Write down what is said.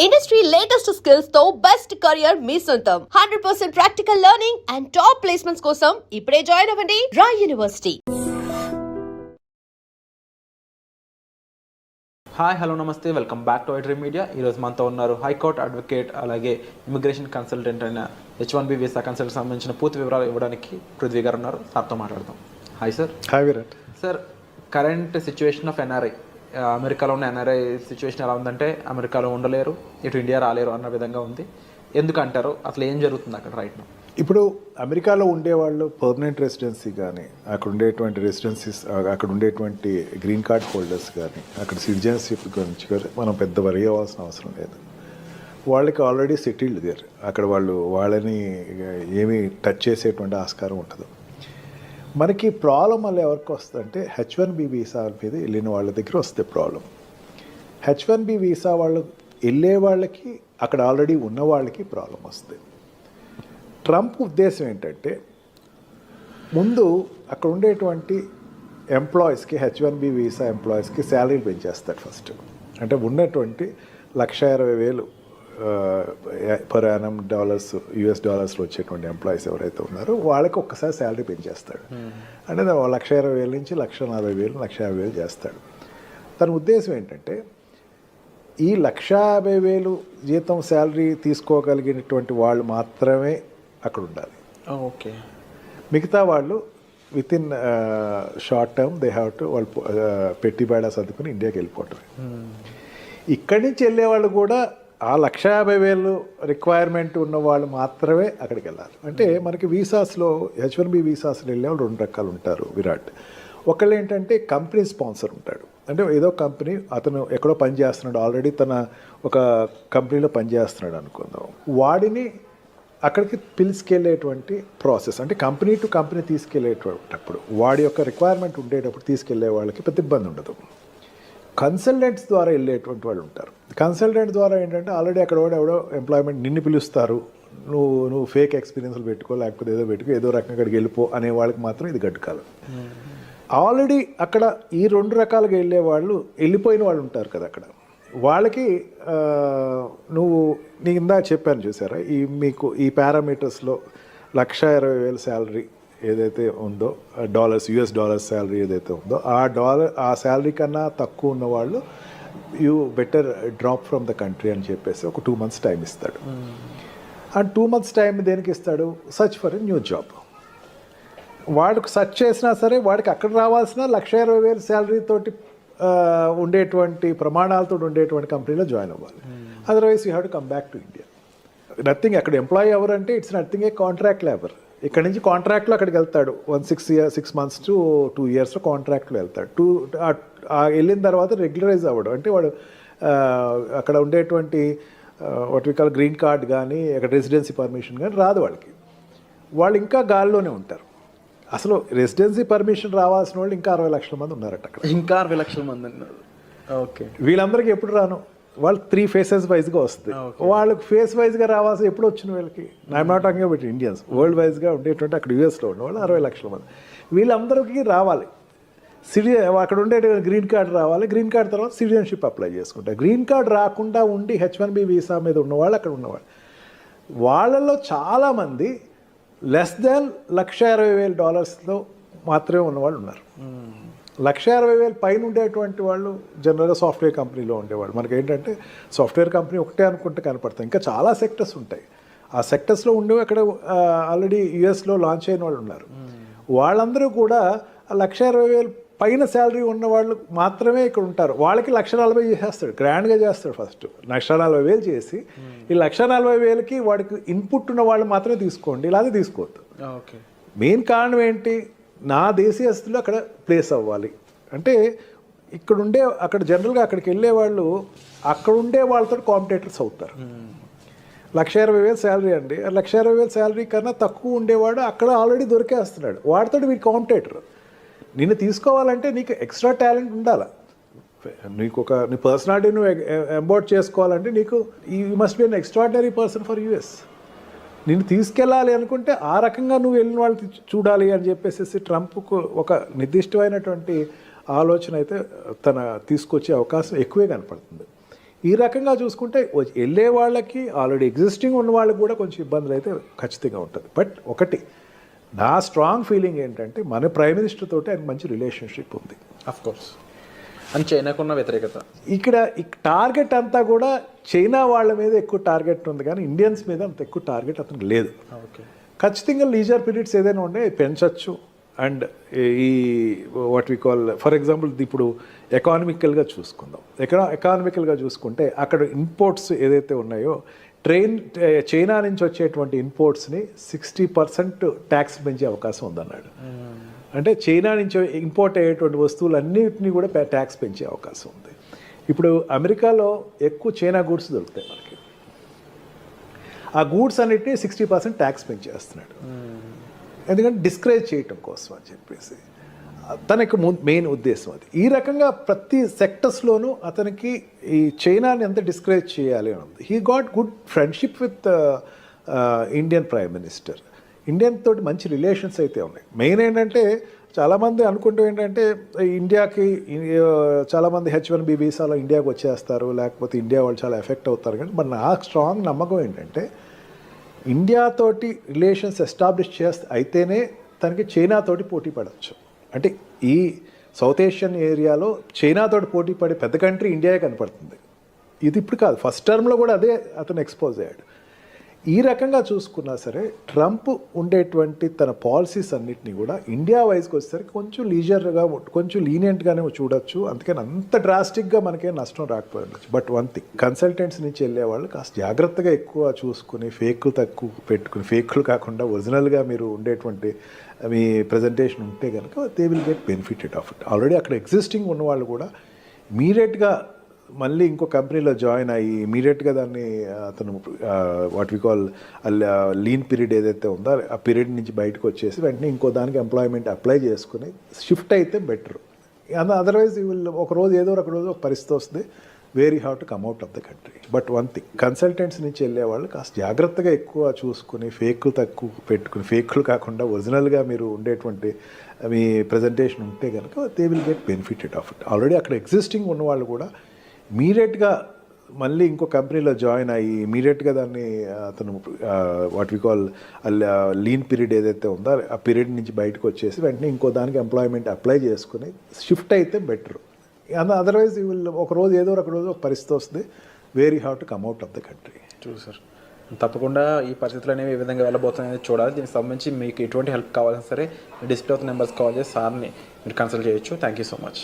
Industry latest skills తో best career మీ సొంతం. 100% practical learning and top placements కోసం ఇప్పుడే జాయిన్ అవ్వండి రాయ్ యూనివర్సిటీ. హాయ్ హలో నమస్తే, welcome back to iDream media. ఈరోజు మనతో ఉన్నారు హైకోర్టు అడ్వకేట్, అలాగే ఇమిగ్రేషన్ కన్సల్టెంట్ అయిన H1B వీసా కన్సల్ట్ సంబంధించిన పూర్తి వివరాలు ఇవ్వడానికి పృథ్వీ గారు ఉన్నారు. సార్తో మాట్లాడదాం. Hi sir. Hi Virat. Sir, current situation of NRI, అమెరికాలో ఉన్న ఎన్ఆర్ఐ సిచ్యువేషన్ ఎలా ఉందంటే అమెరికాలో ఉండలేరు, ఇటు ఇండియా రాలేరు అన్న విధంగా ఉంది. ఎందుకంటారు? అసలు ఏం జరుగుతుంది అక్కడ రైట్ నౌ? ఇప్పుడు అమెరికాలో ఉండేవాళ్ళు పర్మనెంట్ రెసిడెన్సీ కానీ, అక్కడ ఉండేటువంటి రెసిడెన్సీస్, అక్కడ ఉండేటువంటి గ్రీన్ కార్డ్ హోల్డర్స్ కానీ, అక్కడ సిటిజన్షిప్ గురించి కానీ మనం పెద్ద వరి అవ్వాల్సిన అవసరం లేదు. వాళ్ళకి ఆల్రెడీ సెటిల్డ్ దేర్. అక్కడ వాళ్ళని ఏమీ టచ్ చేసేటువంటి ఆస్కారం ఉండదు. మనకి ప్రాబ్లం వల్ల ఎవరికి వస్తుందంటే H1B వీసా మీద వెళ్ళిన వాళ్ళ దగ్గర వస్తే ప్రాబ్లం. H1B వీసా వాళ్ళు వెళ్ళే వాళ్ళకి, అక్కడ ఆల్రెడీ ఉన్న వాళ్ళకి ప్రాబ్లం వస్తుంది. ట్రంప్ ఉద్దేశం ఏంటంటే ముందు అక్కడ ఉండేటువంటి ఎంప్లాయీస్కి, H1B వీసా ఎంప్లాయీస్కి శాలరీ పెంచేస్తాడు ఫస్ట్. అంటే ఉన్నటువంటి $1,20,000 పర్ యానం US డాలర్స్లో వచ్చేటువంటి ఎంప్లాయీస్ ఎవరైతే ఉన్నారో వాళ్ళకి ఒక్కసారి శాలరీ పెంచేస్తాడు. అంటే $1,20,000 నుంచి $1,40,000, $1,50,000 చేస్తాడు. తన ఉద్దేశం ఏంటంటే ఈ $150,000 జీతం శాలరీ తీసుకోగలిగినటువంటి వాళ్ళు మాత్రమే అక్కడ ఉండాలి. ఓకే. మిగతా వాళ్ళు with in short term they have to వాళ్ళు పెట్టి బేడా సర్దుకుని ఇండియాకి వెళ్ళిపోవటమే. ఇక్కడి నుంచి వెళ్ళేవాళ్ళు కూడా ఆ $150,000 రిక్వైర్మెంట్ ఉన్న వాళ్ళు మాత్రమే అక్కడికి వెళ్ళాలి. అంటే మనకి వీసాస్లో, H1B వీసాస్లో వెళ్ళేవాళ్ళు 2 రకాలు ఉంటారు విరాట్. ఒకళ్ళు ఏంటంటే కంపెనీ స్పాన్సర్ ఉంటాడు. అంటే ఏదో కంపెనీ, అతను ఎక్కడో పనిచేస్తున్నాడు, ఆల్రెడీ తన ఒక కంపెనీలో పనిచేస్తున్నాడు అనుకుందాం, వాడిని అక్కడికి పిలుచుకెళ్ళేటువంటి ప్రాసెస్. అంటే కంపెనీ టు కంపెనీ తీసుకెళ్ళేటప్పుడు వాడి యొక్క రిక్వైర్మెంట్ ఉండేటప్పుడు తీసుకెళ్లే వాళ్ళకి పెద్ద ఇబ్బంది ఉండదు. కన్సల్టెంట్స్ ద్వారా వెళ్ళేటువంటి వాళ్ళు ఉంటారు. కన్సల్టెంట్ ద్వారా ఏంటంటే ఆల్రెడీ అక్కడ ఎవడో ఎంప్లాయ్మెంట్ నిన్ను పిలుస్తారు, నువ్వు ఫేక్ ఎక్స్పీరియన్స్లు పెట్టుకో, లేకపోతే ఏదో పెట్టుకో, ఏదో రకంగా అక్కడికి వెళ్ళిపో అనే వాళ్ళకి మాత్రం ఇది గడ్డుకాలం. ఆల్రెడీ అక్కడ ఈ 2 రకాలుగా వెళ్ళే వాళ్ళు, వెళ్ళిపోయిన వాళ్ళు ఉంటారు కదా అక్కడ, వాళ్ళకి నీ ఇందాక చెప్పాను చూసారా, మీకు ఈ పారామీటర్స్లో $1,20,000 శాలరీ ఏదైతే ఉందో, US డాలర్స్ శాలరీ ఏదైతే ఉందో, ఆ శాలరీ కన్నా తక్కువ ఉన్న వాళ్ళు you better drop from the country అని చెప్పేసి ఒక 2 months టైం ఇస్తాడు. ఆ 2 months టైం దేనికి ఇస్తాడు? Search for a new job. వాడికి సర్చ్ చేసినా సరే వాడికి అక్కడ రావాల్సిన $1,20,000 శాలరీ తోటి ఉండేటువంటి ప్రమాణాలతో ఉండేటువంటి కంపెనీలో జాయిన్ అవ్వాలి. Otherwise you have to come back to India. Nothing. అక్కడ ఎంప్లాయీ ఎవరంటే it's nothing A contract labour. ఇక్కడ నుంచి కాంట్రాక్ట్లో అక్కడికి వెళ్తాడు. 6 months to 2 yearsలో కాంట్రాక్ట్లో వెళ్తాడు. వెళ్ళిన తర్వాత రెగ్యులరైజ్ అవ్వడు. అంటే వాడు అక్కడ ఉండేటువంటి what we call green card కానీ, అక్కడ రెసిడెన్సీ పర్మిషన్ కానీ రాదు వాళ్ళకి. వాళ్ళు ఇంకా గాల్లోనే ఉంటారు. అసలు రెసిడెన్సీ పర్మిషన్ రావాల్సిన వాళ్ళు ఇంకా 60 లక్షల మంది ఉన్నారట అక్కడ. ఇంకా 60 లక్షల మంది ఉన్నారు. ఓకే. వీళ్ళందరికీ ఎప్పుడు రాను, వాళ్ళు 3 phases వైజ్గా వస్తుంది. వాళ్ళకి ఫేస్ వైజ్గా రావాల్సి ఎప్పుడు వచ్చిన వీళ్ళకి, I'm not talking about Indians, world వైజ్గా ఉండేటువంటి అక్కడ US లో ఉన్న వాళ్ళు 60 లక్షల మంది. వీళ్ళందరికీ రావాలి. అక్కడ ఉండే గ్రీన్ కార్డ్ రావాలి. గ్రీన్ కార్డ్ తర్వాత సిటిజన్షిప్ అప్లై చేసుకుంటారు. గ్రీన్ కార్డ్ రాకుండా ఉండి H1B వీసా మీద ఉన్నవాళ్ళు అక్కడ ఉన్నవాళ్ళు, వాళ్ళల్లో చాలామంది లెస్ దాన్ $1,20,000 మాత్రమే ఉన్నవాళ్ళు ఉన్నారు. $1,60,000 పైన ఉండేటువంటి వాళ్ళు జనరల్గా సాఫ్ట్వేర్ కంపెనీలో ఉండేవాళ్ళు. మనకి ఏంటంటే సాఫ్ట్వేర్ కంపెనీ ఒకటే అనుకుంటే కనపడతాయి, ఇంకా చాలా సెక్టర్స్ ఉంటాయి. ఆ సెక్టర్స్లో ఉండేవి అక్కడ ఆల్రెడీ US లో లాంచ్ అయిన వాళ్ళు ఉన్నారు. వాళ్ళందరూ కూడా $1,60,000 పైన శాలరీ ఉన్న వాళ్ళు మాత్రమే ఇక్కడ ఉంటారు. వాళ్ళకి $1,40,000 చేసేస్తాడు, గ్రాండ్గా చేస్తాడు. ఫస్ట్ $1,40,000 చేసి ఈ $1,40,000కి వాడికి ఇన్పుట్ ఉన్న వాళ్ళు మాత్రమే తీసుకోండి, ఇలాగే తీసుకోవద్దు. ఓకే. మెయిన్ కారణం ఏంటి? నా దేశీయస్తులు అక్కడ ప్లేస్ అవ్వాలి. అంటే అక్కడ జనరల్గా అక్కడికి వెళ్ళే వాళ్ళు అక్కడ ఉండే వాళ్ళతో కాంపిటేటర్స్ అవుతారు. $1,20,000 శాలరీ అండి, $1,20,000 శాలరీ కన్నా తక్కువ ఉండేవాడు అక్కడ ఆల్రెడీ దొరికేస్తున్నాడు. వాడితో వీడి కాంపిటేటర్. నిన్ను తీసుకోవాలంటే నీకు ఎక్స్ట్రా టాలెంట్ ఉండాలి. నీ పర్సనాలిటీ నువ్వు ఎంబోర్డ్ చేసుకోవాలంటే నీకు you must be an extraordinary person for US. నిన్ను తీసుకెళ్ళాలి అనుకుంటే ఆ రకంగా నువ్వు వెళ్ళిన వాళ్ళు చూడాలి అని చెప్పేసి ట్రంప్కు ఒక నిర్దిష్టమైనటువంటి ఆలోచన అయితే తన తీసుకొచ్చే అవకాశం ఎక్కువే కనపడుతుంది. ఈ రకంగా చూసుకుంటే వెళ్ళే వాళ్ళకి ఆల్రెడీ ఎగ్జిస్టింగ్ ఉన్న వాళ్ళకి కూడా కొంచెం ఇబ్బందులు అయితే ఖచ్చితంగా ఉంటుంది. బట్ ఒకటి నా స్ట్రాంగ్ ఫీలింగ్ ఏంటంటే మన ప్రైమ్ మినిస్టర్ తోటి ఆయన మంచి రిలేషన్షిప్ ఉంది. Of course. అని చైనాకున్న వ్యతిరేకత ఇక్కడ టార్గెట్ అంతా కూడా చైనా వాళ్ళ మీద ఎక్కువ టార్గెట్ ఉంది, కానీ ఇండియన్స్ మీద అంత ఎక్కువ టార్గెట్ అతనికి లేదు. ఓకే. ఖచ్చితంగా లీజర్ పీరియడ్స్ ఏదైనా ఉంటే పెంచవచ్చు. అండ్ ఈ what we call for example ఇప్పుడు ఎకానమికల్గా చూసుకుందాం. ఎకానమికల్గా చూసుకుంటే అక్కడ ఇంపోర్ట్స్ ఏదైతే ఉన్నాయో చైనా నుంచి వచ్చేటువంటి ఇంపోర్ట్స్ని 60% ట్యాక్స్ పెంచే అవకాశం ఉందన్నాడు. అంటే చైనా నుంచి ఇంపోర్ట్ అయ్యేటువంటి వస్తువులన్నిటినీ కూడా ట్యాక్స్ పెంచే అవకాశం ఉంది. ఇప్పుడు అమెరికాలో ఎక్కువ చైనా గూడ్స్ దొరుకుతాయి మనకి. ఆ గూడ్స్ అన్నిటినీ 60% ట్యాక్స్ పెంచేస్తున్నాడు. ఎందుకంటే డిస్కరేజ్ చేయటం కోసం అని చెప్పేసి తనకి మెయిన్ ఉద్దేశం అది. ఈ రకంగా ప్రతి సెక్టర్స్లోనూ అతనికి ఈ చైనాని ఎంత డిస్కరేజ్ చేయాలి అని ఉంది. He got good friendship with Indian prime minister. Indian తోటి మంచి రిలేషన్స్ అయితే ఉన్నాయి. మెయిన్ ఏంటంటే చాలామంది అనుకుంటూ ఏంటంటే ఇండియాకి చాలామంది H1B వీసాలో ఇండియాకి వచ్చేస్తారు, లేకపోతే ఇండియా వాళ్ళు చాలా ఎఫెక్ట్ అవుతారు. కానీ మరి నాకు స్ట్రాంగ్ నమ్మకం ఏంటంటే ఇండియాతోటి రిలేషన్స్ ఎస్టాబ్లిష్ అయితేనే తనకి చైనాతోటి పోటీ పడవచ్చు. అంటే ఈ సౌత్ ఏషియన్ ఏరియాలో చైనాతోటి పోటీ పడే పెద్ద కంట్రీ ఇండియాయే కనపడుతుంది. ఇది ఇప్పుడు కాదు, ఫస్ట్ టర్మ్లో కూడా అదే అతను ఎక్స్పోజ్ అయ్యాడు. ఈ రకంగా చూసుకున్నా సరే ట్రంప్ ఉండేటువంటి తన పాలసీస్ అన్నిటినీ కూడా ఇండియా వైజ్కి వచ్చేసరికి కొంచెం లీజర్గా కొంచెం లీనియంట్గానే చూడొచ్చు. అందుకని అంత డ్రాస్టిక్గా మనకేం నష్టం రాకపోవచ్చు. బట్ వన్ థింగ్, కన్సల్టెంట్స్ నుంచి వెళ్ళేవాళ్ళు కాస్త జాగ్రత్తగా ఎక్కువ చూసుకుని ఫేక్లు తక్కువ పెట్టుకుని, ఫేక్లు కాకుండా ఒరిజినల్గా మీరు ఉండేటువంటి మీ ప్రజెంటేషన్ ఉంటే కనుక they will get benefited of it. Already అక్కడ ఎగ్జిస్టింగ్ ఉన్నవాళ్ళు కూడా ఇమీడియట్గా మళ్ళీ ఇంకో కంపెనీలో జాయిన్ అయ్యి ఇమీడియట్గా దాన్ని అతను what we call lean period ఏదైతే ఉందో ఆ పీరియడ్ నుంచి బయటకు వచ్చేసి వెంటనే ఇంకో దానికి ఎంప్లాయ్మెంట్ అప్లై చేసుకుని షిఫ్ట్ అయితే బెటర్. అదర్వైజ్ ఒక రోజు ఏదో ఒక రోజు ఒక పరిస్థితి వస్తుంది, where you have to come out of the country. But one thing, consultants నుంచి వెళ్ళేవాళ్ళు కాస్త జాగ్రత్తగా ఎక్కువ చూసుకుని ఫేక్లు తక్కువ పెట్టుకుని, ఫేక్లు కాకుండా ఒరిజినల్గా మీరు ఉండేటువంటి మీ ప్రజెంటేషన్ ఉంటే కనుక they will get benefited of it. Already అక్కడ ఎగ్జిస్టింగ్ ఉన్నవాళ్ళు కూడా ఇమీడియట్గా మళ్ళీ ఇంకో కంపెనీలో జాయిన్ అయ్యి ఇమీడియట్గా దాన్ని అతను what we call lean period ఏదైతే ఉందో ఆ పీరియడ్ నుంచి బయటకు వచ్చేసి వెంటనే ఇంకో దానికి ఎంప్లాయ్మెంట్ అప్లై చేసుకుని షిఫ్ట్ అయితే బెటర్. అదర్వైజ్ ఒక రోజు ఏదో ఒక రోజు ఒక పరిస్థితి వస్తుంది, where you have to come out of the country. Sir తప్పకుండా ఈ పరిస్థితులు అనేవి ఏ విధంగా వెళ్ళబోతున్నాయని చూడాలి. దీనికి సంబంధించి మీకు ఎటువంటి హెల్ప్ కావాలన్నా సరే డిస్ప్లే అవుతున్న నెంబర్స్ కాల్ చేసి సార్ని మీరు కన్సల్ట్ చేయొచ్చు. Thank you so much.